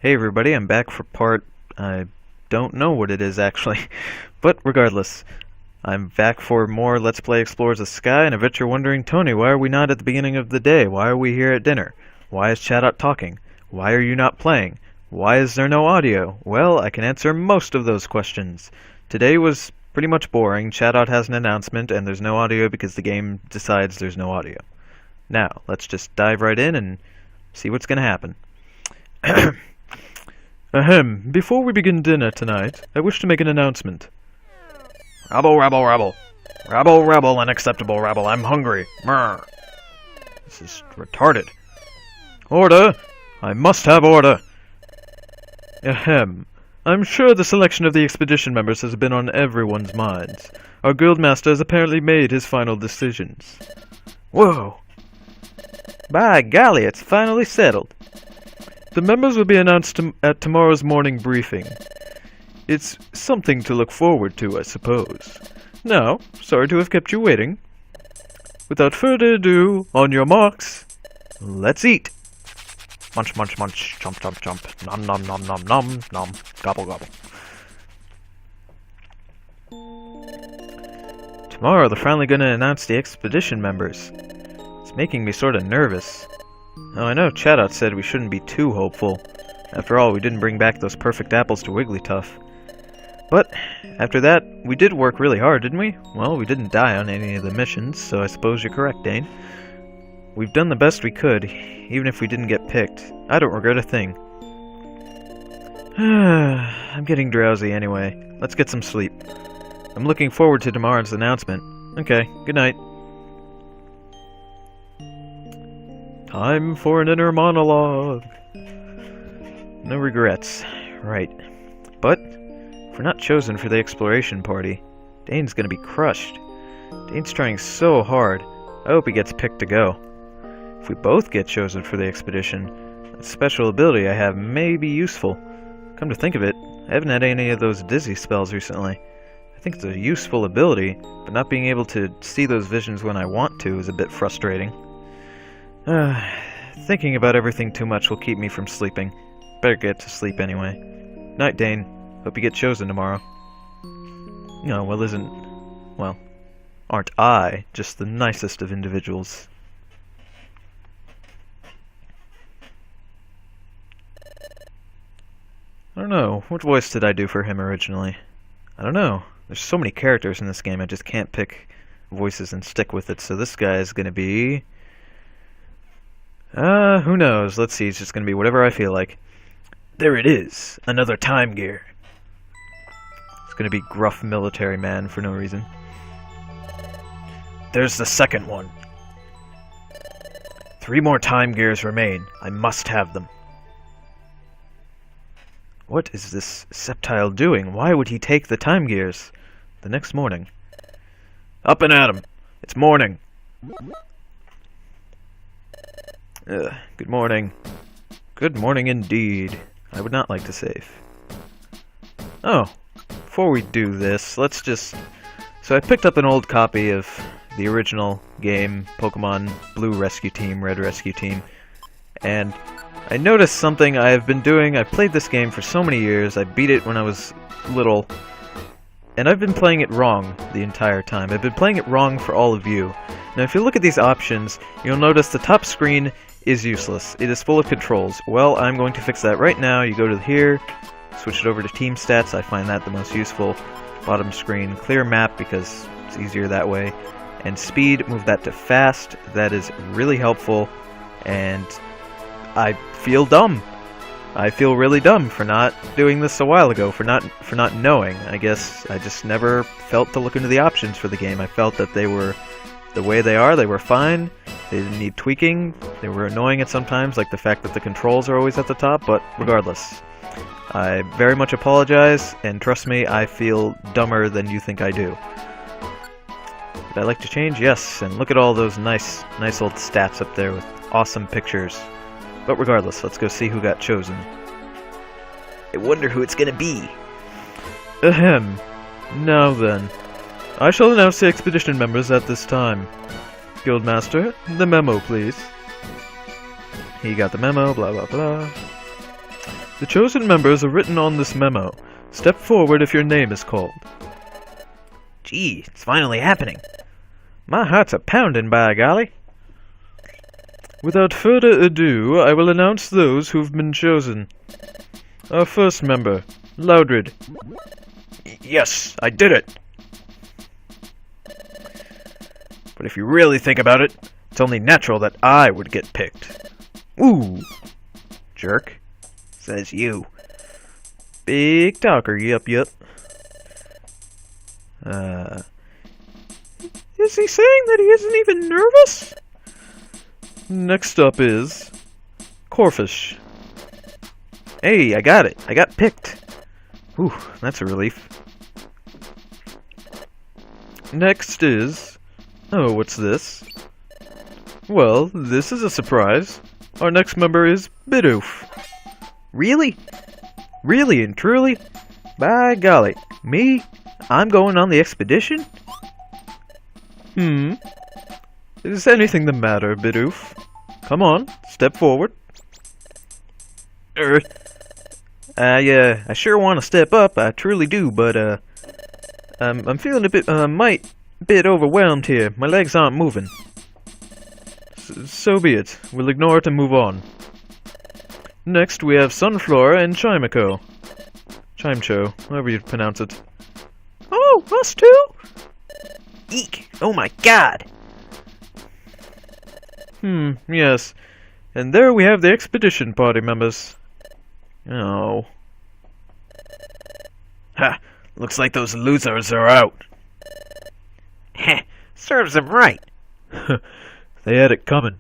Hey everybody, I'm back for part... I don't know what it is actually, but regardless, I'm back for more Let's Play Explorers the Sky, and I bet you're wondering, Tony, why are we not at the beginning of the day? Why are we here at dinner? Why is chat out talking? Why are you not playing? Why is there no audio? Well, I can answer most of those questions. Today was pretty much boring. Chat out has an announcement, and there's no audio because the game decides there's no audio. Now, let's just dive right in and see what's gonna happen. Ahem, before we begin dinner tonight, I wish to make an announcement. Rabble, rabble, rabble. Rabble, rabble, unacceptable rabble, I'm hungry. Brr. This is retarded. Order! I must have order! Ahem. I'm sure the selection of the expedition members has been on everyone's minds. Our guildmaster has apparently made his final decisions. Whoa! By golly, it's finally settled. The members will be announced at tomorrow's morning briefing. It's something to look forward to, I suppose. Now, sorry to have kept you waiting. Without further ado, on your marks, let's eat! Munch, munch, munch, chomp, chomp, chomp, nom, nom, nom, nom, nom, nom, gobble, gobble. Tomorrow, they're finally gonna announce the expedition members. It's making me sorta nervous. Oh, I know Chatout said we shouldn't be too hopeful. After all, we didn't bring back those perfect apples to Wigglytuff. But, after that, we did work really hard, didn't we? Well, we didn't die on any of the missions, so I suppose you're correct, Dane. We've done the best we could, even if we didn't get picked. I don't regret a thing. I'm getting drowsy anyway. Let's get some sleep. I'm looking forward to tomorrow's announcement. Okay, good night. Time for an inner monologue. No regrets. Right. But, if we're not chosen for the exploration party, Dane's gonna be crushed. Dane's trying so hard. I hope he gets picked to go. If we both get chosen for the expedition, that special ability I have may be useful. Come to think of it, I haven't had any of those dizzy spells recently. I think it's a useful ability, but not being able to see those visions when I want to is a bit frustrating. Thinking about everything too much will keep me from sleeping. Better get to sleep anyway. Night, Dane. Hope you get chosen tomorrow. No, well, aren't I just the nicest of individuals? I don't know, what voice did I do for him originally? I don't know. There's so many characters in this game, I just can't pick voices and stick with it, so this guy is gonna be... who knows? Let's see, it's just gonna be whatever I feel like. There it is! Another time gear! It's gonna be gruff military man for no reason. There's the second one! 3 more time gears remain. I must have them. What is this Septile doing? Why would he take the time gears? The next morning. Up and at 'em! It's morning! Good morning. Good morning indeed. I would not like to save. Oh, before we do this, let's just... So I picked up an old copy of the original game, Pokemon Blue Rescue Team, Red Rescue Team, and I noticed something I have been doing. I've played this game for so many years. I beat it when I was little, and I've been playing it wrong the entire time. I've been playing it wrong for all of you. Now, if you look at these options, you'll notice the top screen is useless. It is full of controls. Well, I'm going to fix that right now. You go to here, switch it over to team stats. I find that the most useful. Bottom screen, clear map because it's easier that way. And speed, move that to fast. That is really helpful. And I feel dumb. I feel really dumb for not doing this a while ago, for not knowing. I guess I just never felt to look into the options for the game. I felt that they were the way they are. They were fine. They didn't need tweaking. They were annoying at sometimes, like the fact that the controls are always at the top, but regardless. I very much apologize, and trust me, I feel dumber than you think I do. Would I like to change? Yes, and look at all those nice old stats up there with awesome pictures. But regardless, let's go see who got chosen. I wonder who it's gonna be. Ahem. Now then, I shall announce the expedition members at this time. Guildmaster, the memo, please. He got the memo, blah blah blah. The chosen members are written on this memo. Step forward if your name is called. Gee, it's finally happening. My heart's a-pounding, by golly. Without further ado, I will announce those who've been chosen. Our first member, Loudred. Yes, I did it! But if you really think about it, it's only natural that I would get picked. Ooh! Jerk. Says you. Big talker, yup. Is he saying that he isn't even nervous? Next up is Corfish. Hey, I got it. I got picked. Whew, that's a relief. Next is... Oh, what's this? Well, this is a surprise. Our next member is Bidoof. Really? Really and truly? By golly. Me? I'm going on the expedition? Is anything the matter, Bidoof? Come on, step forward. I sure want to step up, I truly do, but, I'm feeling a bit overwhelmed here. My legs aren't moving. So be it. We'll ignore it and move on. Next, we have Sunflora and Chimecho. Chimecho, however you pronounce it. Oh, us too? Eek! Oh my god! Yes. And there we have the expedition party members. Oh. Ha! Looks like those losers are out. Heh! Serves them right. They had it coming.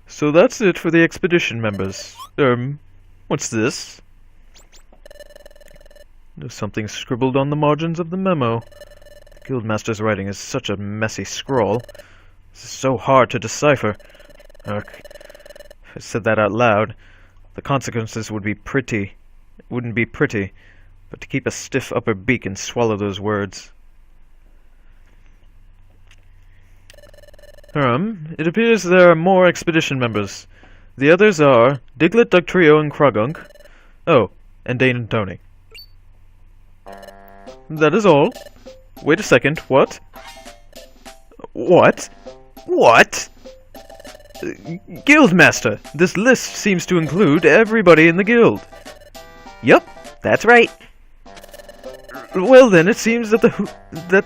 So that's it for the expedition members. What's this? There's something scribbled on the margins of the memo. The Guildmaster's writing is such a messy scrawl. This is so hard to decipher. If I said that out loud, the consequences wouldn't be pretty. But to keep a stiff upper beak and swallow those words. It appears there are more expedition members. The others are Diglett, Dugtrio, and Krogunk. Oh, and Dane and Tony. That is all. Wait a second, what? What? What? Guildmaster, this list seems to include everybody in the guild. Yup, that's right. Well then, it seems that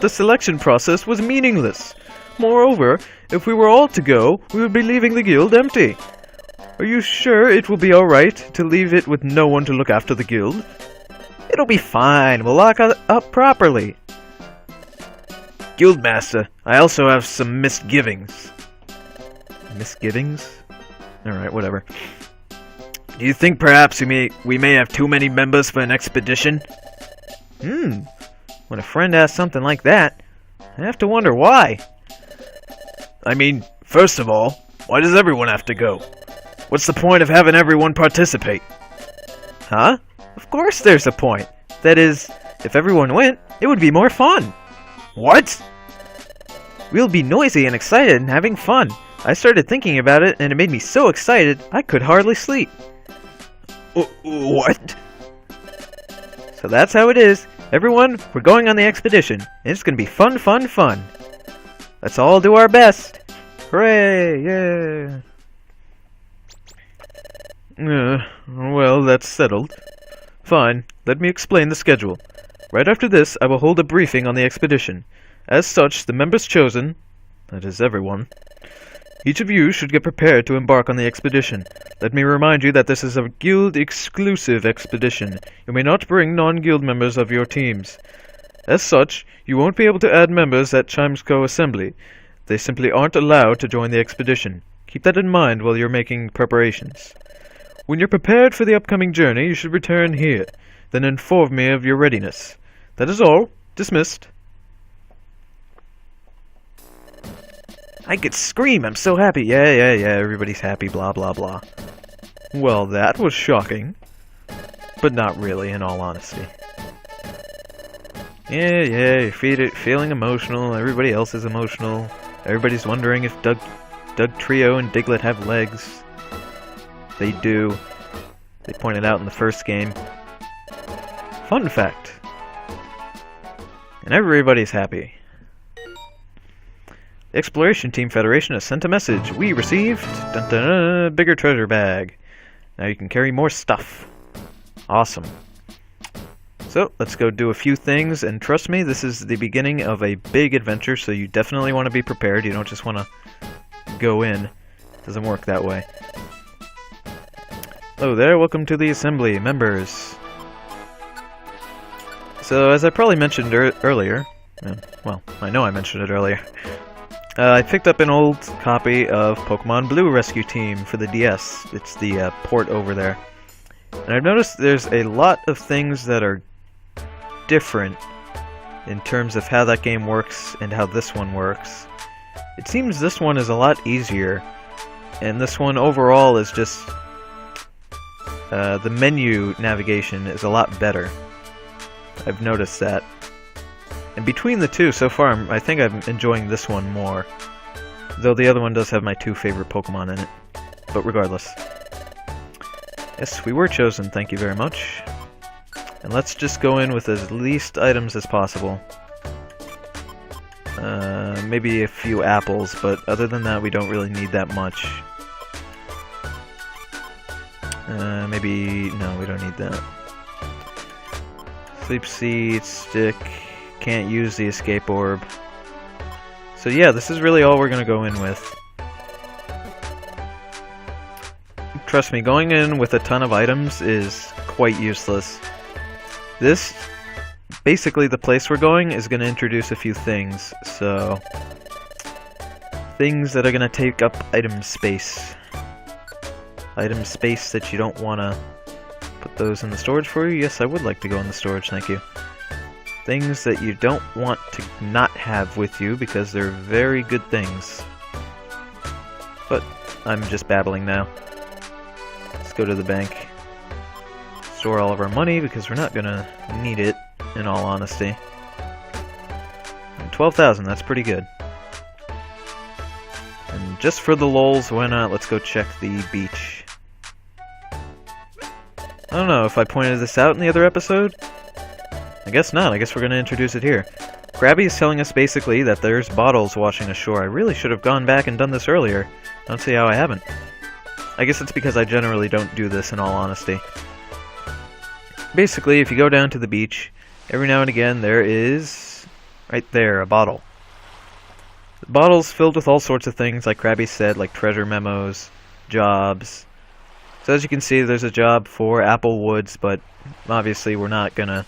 the selection process was meaningless. Moreover, if we were all to go, we would be leaving the guild empty. Are you sure it will be alright to leave it with no one to look after the guild? It'll be fine, we'll lock it up properly. Guildmaster, I also have some misgivings. Misgivings? Alright, whatever. Do you think perhaps we may have too many members for an expedition? When a friend asks something like that, I have to wonder why. I mean, first of all, why does everyone have to go? What's the point of having everyone participate? Huh? Of course there's a point. That is, if everyone went, it would be more fun. What? We'll be noisy and excited and having fun. I started thinking about it and it made me so excited I could hardly sleep. What? So that's how it is. Everyone, we're going on the expedition. And it's gonna be fun, fun, fun. Let's all do our best. Hooray! Yeah. Well, that's settled. Fine. Let me explain the schedule. Right after this, I will hold a briefing on the expedition. As such, the members chosen, that is everyone, each of you should get prepared to embark on the expedition. Let me remind you that this is a guild-exclusive expedition. You may not bring non-guild members of your teams. As such, you won't be able to add members at Chimesco Assembly. They simply aren't allowed to join the expedition. Keep that in mind while you're making preparations. When you're prepared for the upcoming journey, you should return here. Then inform me of your readiness. That is all. Dismissed. I could scream, I'm so happy. Yeah, everybody's happy, blah, blah, blah. Well, that was shocking. But not really, in all honesty. Yeah, you're feeling emotional, everybody else is emotional. Everybody's wondering if Doug Trio and Diglett have legs. They do. They pointed out in the first game. Fun fact. And everybody's happy. The Exploration Team Federation has sent a message. We received dun, dun, dun, bigger treasure bag. Now you can carry more stuff. Awesome. So, let's go do a few things, and trust me, this is the beginning of a big adventure, so you definitely want to be prepared. You don't just want to go in. It doesn't work that way. Hello there, welcome to the assembly, members. So, as I probably mentioned earlier, well, I know I mentioned it earlier, I picked up an old copy of Pokemon Blue Rescue Team for the DS. It's the port over there. And I've noticed there's a lot of things that are different in terms of how that game works and how this one works. It seems this one is a lot easier, and this one overall is just the menu navigation is a lot better. I've noticed that. And between the two, so far, I think I'm enjoying this one more. Though the other one does have my two favorite Pokemon in it. But regardless. Yes, we were chosen, thank you very much. And let's just go in with as least items as possible. Maybe a few apples, but other than that, we don't really need that much. No, we don't need that. Sleep seed, stick, can't use the escape orb. So yeah, this is really all we're gonna go in with. Trust me, going in with a ton of items is quite useless. This, basically the place we're going is gonna introduce a few things, so... things that are gonna take up item space. Item space that you don't wanna put those in the storage for you. Yes, I would like to go in the storage, thank you. Things that you don't want to not have with you because they're very good things. But I'm just babbling now. Let's go to the bank. Store all of our money because we're not gonna need it, in all honesty. And 12,000, that's pretty good. And just for the lulz, why not? Let's go check the beach. I don't know if I pointed this out in the other episode. I guess not. I guess we're going to introduce it here. Krabby is telling us basically that there's bottles washing ashore. I really should have gone back and done this earlier. I don't see how I haven't. I guess it's because I generally don't do this in all honesty. Basically, if you go down to the beach, every now and again there is, right there, a bottle. The bottle's filled with all sorts of things, like Krabby said, like treasure memos, jobs. So as you can see, there's a job for Apple Woods, but obviously we're not gonna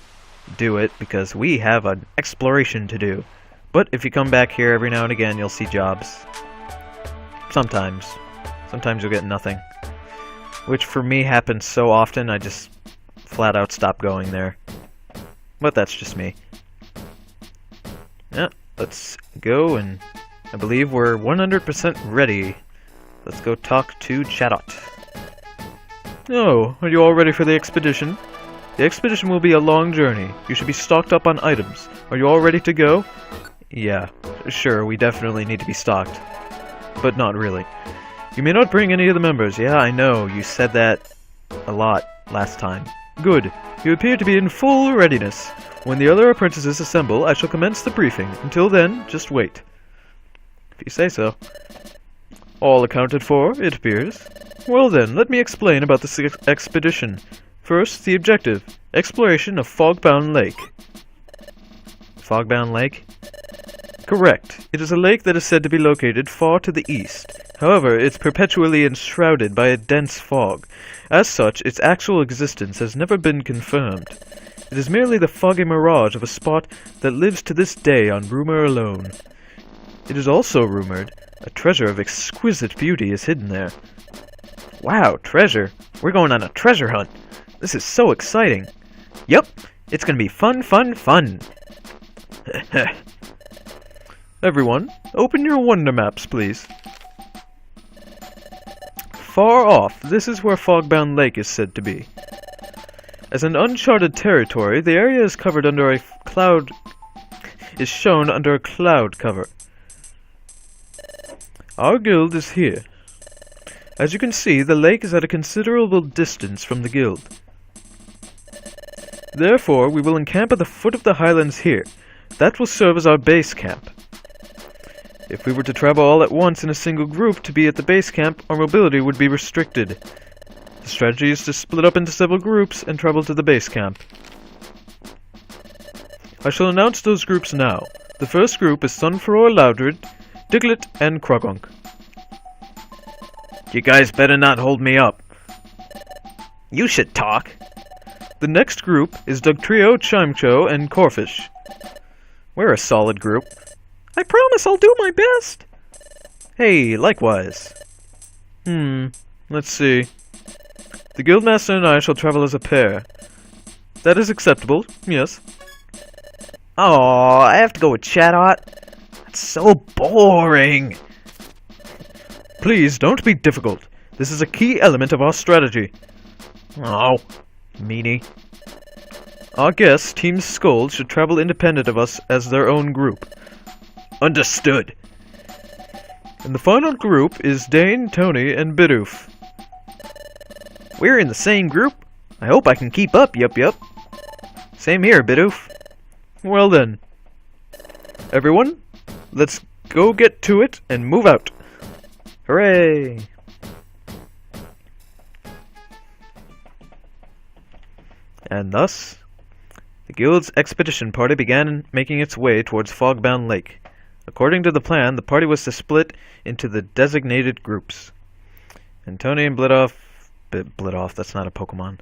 do it because we have an exploration to do. But if you come back here every now and again, you'll see jobs. Sometimes. Sometimes you'll get nothing. Which for me happens so often, I just flat out stop going there. But that's just me. Yeah, let's go, and I believe we're 100% ready. Let's go talk to Chatot. Oh, are you all ready for the expedition? The expedition will be a long journey. You should be stocked up on items. Are you all ready to go? Yeah, sure, we definitely need to be stocked. But not really. You may not bring any of the members. Yeah, I know, you said that a lot last time. Good. You appear to be in full readiness. When the other apprentices assemble, I shall commence the briefing. Until then, just wait. If you say so. All accounted for, it appears. Well then, let me explain about this expedition. First, the objective. Exploration of Fogbound Lake. Fogbound Lake? Correct. It is a lake that is said to be located far to the east. However, it's perpetually enshrouded by a dense fog. As such, its actual existence has never been confirmed. It is merely the foggy mirage of a spot that lives to this day on rumor alone. It is also rumored a treasure of exquisite beauty is hidden there. Wow, treasure. We're going on a treasure hunt. This is so exciting. Yep, it's gonna be fun, fun, fun. Everyone, open your wonder maps, please. Far off, this is where Fogbound Lake is said to be. As an uncharted territory, the area is covered under a cloud... is shown under a cloud cover. Our guild is here. As you can see, the lake is at a considerable distance from the guild. Therefore, we will encamp at the foot of the highlands here. That will serve as our base camp. If we were to travel all at once in a single group to be at the base camp, our mobility would be restricted. The strategy is to split up into several groups and travel to the base camp. I shall announce those groups now. The first group is Sunfuror Loudred, Diglett, and Krogunk. You guys better not hold me up. You should talk. The next group is Dugtrio, Chimecho, and Corfish. We're a solid group. I promise I'll do my best. Hey, likewise. Let's see. The Guildmaster and I shall travel as a pair. That is acceptable, yes. Oh, I have to go with Chatot? That's so boring. Please, don't be difficult. This is a key element of our strategy. Oh, meanie. Our guests, Team Skull, should travel independent of us as their own group. Understood. And the final group is Dane, Tony, and Bidoof. We're in the same group? I hope I can keep up, yup. Same here, Bidoof. Well then. Everyone, let's go get to it and move out. Hooray! And thus, the guild's expedition party began making its way towards Fogbound Lake. According to the plan, the party was to split into the designated groups. And Tony and Blittoff, that's not a Pokemon.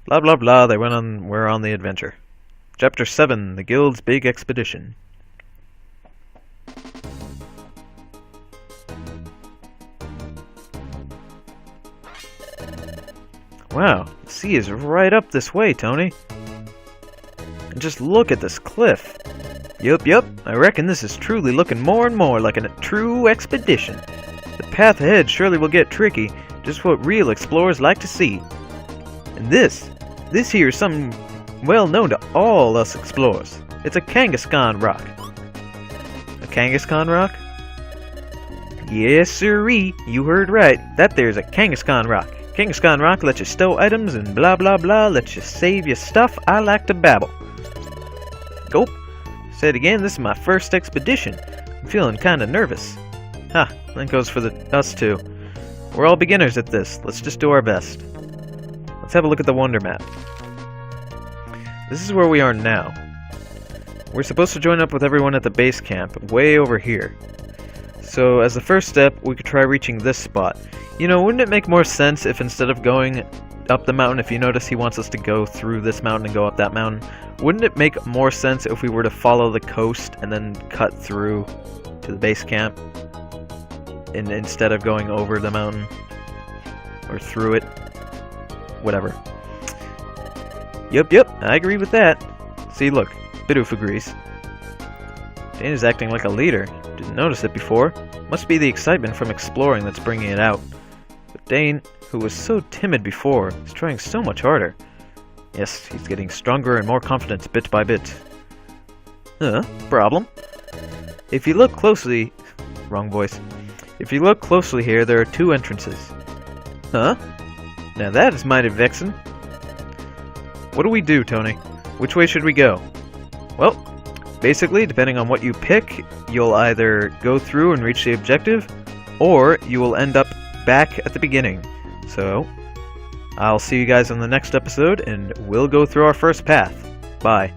Blah blah blah, they were on the adventure. Chapter 7, The Guild's Big Expedition. Wow, the sea is right up this way, Tony. And just look at this cliff. Yup, I reckon this is truly looking more and more like a true expedition. The path ahead surely will get tricky, just what real explorers like to see. And this here is something well known to all us explorers. It's a Kangaskhan rock. A Kangaskhan rock? Yes, sirree, you heard right. That there's a Kangaskhan rock. Kangaskhan rock lets you stow items and blah blah blah, lets you save your stuff. I like to babble. Gulp. Said again, this is my first expedition. I'm feeling kinda nervous. Ha, that goes for us too. We're all beginners at this. Let's just do our best. Let's have a look at the wonder map. This is where we are now. We're supposed to join up with everyone at the base camp, way over here. So, as the first step, we could try reaching this spot. You know, wouldn't it make more sense if instead of going up the mountain, if you notice he wants us to go through this mountain and go up that mountain, wouldn't it make more sense if we were to follow the coast and then cut through to the base camp? Instead of going over the mountain? Or through it? Whatever. Yup, I agree with that. See, look, Bidoof agrees. Dane is acting like a leader. Didn't notice it before. Must be the excitement from exploring that's bringing it out. But Dane, who was so timid before, is trying so much harder. Yes, he's getting stronger and more confident bit by bit. Problem. If you look closely... Wrong voice. If you look closely here, there are two entrances. Huh? Now that is mighty vexing. What do we do, Tony? Which way should we go? Well, basically, depending on what you pick, you'll either go through and reach the objective, or you will end up back at the beginning. So, I'll see you guys in the next episode, and we'll go through our first path. Bye.